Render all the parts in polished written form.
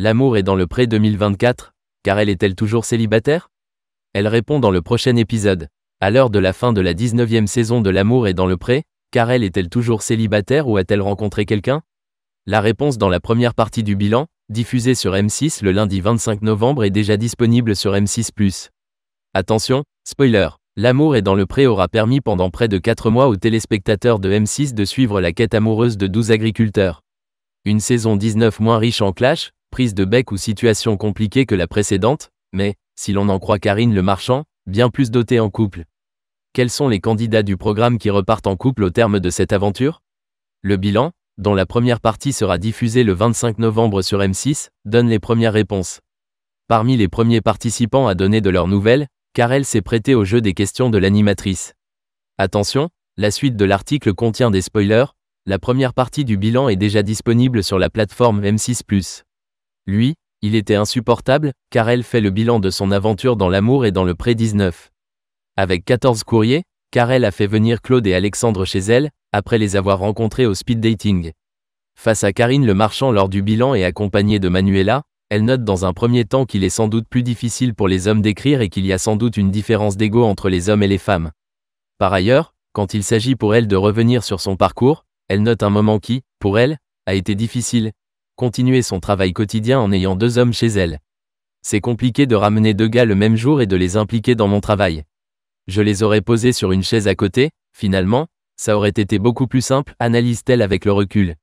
L'amour est dans le pré 2024, Karel est-elle toujours célibataire? Elle répond dans le prochain épisode. À l'heure de la fin de la 19e saison de L'amour est dans le pré, Karel est-elle toujours célibataire ou a-t-elle rencontré quelqu'un? La réponse dans la première partie du bilan, diffusée sur M6 le lundi 25 novembre, est déjà disponible sur M6+. Attention, spoiler, L'amour est dans le pré aura permis pendant près de 4 mois aux téléspectateurs de M6 de suivre la quête amoureuse de 12 agriculteurs. Une saison 19 moins riche en clash, prise de bec ou situations compliquées que la précédente, mais, si l'on en croit Karine Le Marchand, bien plus dotée en couple. Quels sont les candidats du programme qui repartent en couple au terme de cette aventure? Le bilan, dont la première partie sera diffusée le 25 novembre sur M6, donne les premières réponses. Parmi les premiers participants à donner de leurs nouvelles, Karel s'est prêté au jeu des questions de l'animatrice. Attention, la suite de l'article contient des spoilers, la première partie du bilan est déjà disponible sur la plateforme M6+. Lui, il était insupportable, Karel fait le bilan de son aventure dans L'amour et dans le pré 19. Avec 14 courriers, Karel a fait venir Claude et Alexandre chez elle, après les avoir rencontrés au speed dating. Face à Karine Le Marchand lors du bilan et accompagnée de Manuela, elle note dans un premier temps qu'il est sans doute plus difficile pour les hommes d'écrire et qu'il y a sans doute une différence d'ego entre les hommes et les femmes. Par ailleurs, quand il s'agit pour elle de revenir sur son parcours, elle note un moment qui, pour elle, a été difficile. Continuer son travail quotidien en ayant 2 hommes chez elle. C'est compliqué de ramener 2 gars le même jour et de les impliquer dans mon travail. Je les aurais posés sur une chaise à côté, finalement, ça aurait été beaucoup plus simple, analyse-t-elle avec le recul.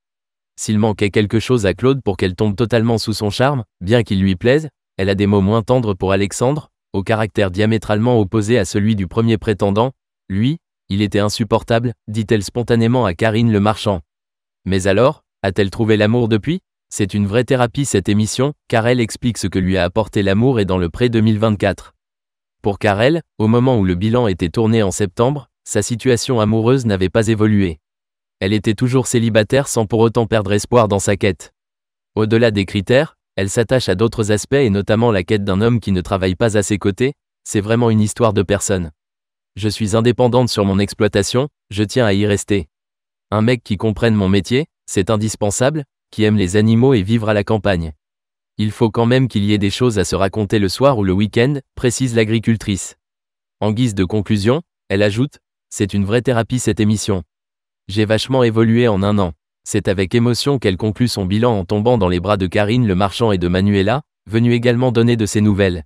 S'il manquait quelque chose à Claude pour qu'elle tombe totalement sous son charme, bien qu'il lui plaise, elle a des mots moins tendres pour Alexandre, au caractère diamétralement opposé à celui du premier prétendant. Lui, il était insupportable, dit-elle spontanément à Karine Le Marchand. Mais alors, a-t-elle trouvé l'amour depuis? C'est une vraie thérapie cette émission, Karel explique ce que lui a apporté L'amour et dans le pré 2024. Pour Karel, au moment où le bilan était tourné en septembre, sa situation amoureuse n'avait pas évolué. Elle était toujours célibataire sans pour autant perdre espoir dans sa quête. Au-delà des critères, elle s'attache à d'autres aspects et notamment la quête d'un homme qui ne travaille pas à ses côtés, c'est vraiment une histoire de personne. Je suis indépendante sur mon exploitation, je tiens à y rester. Un mec qui comprenne mon métier, c'est indispensable, qui aime les animaux et vivre à la campagne. Il faut quand même qu'il y ait des choses à se raconter le soir ou le week-end, précise l'agricultrice. En guise de conclusion, elle ajoute, c'est une vraie thérapie cette émission. J'ai vachement évolué en 1 an. C'est avec émotion qu'elle conclut son bilan en tombant dans les bras de Karine Le Marchand et de Manuela, venue également donner de ses nouvelles.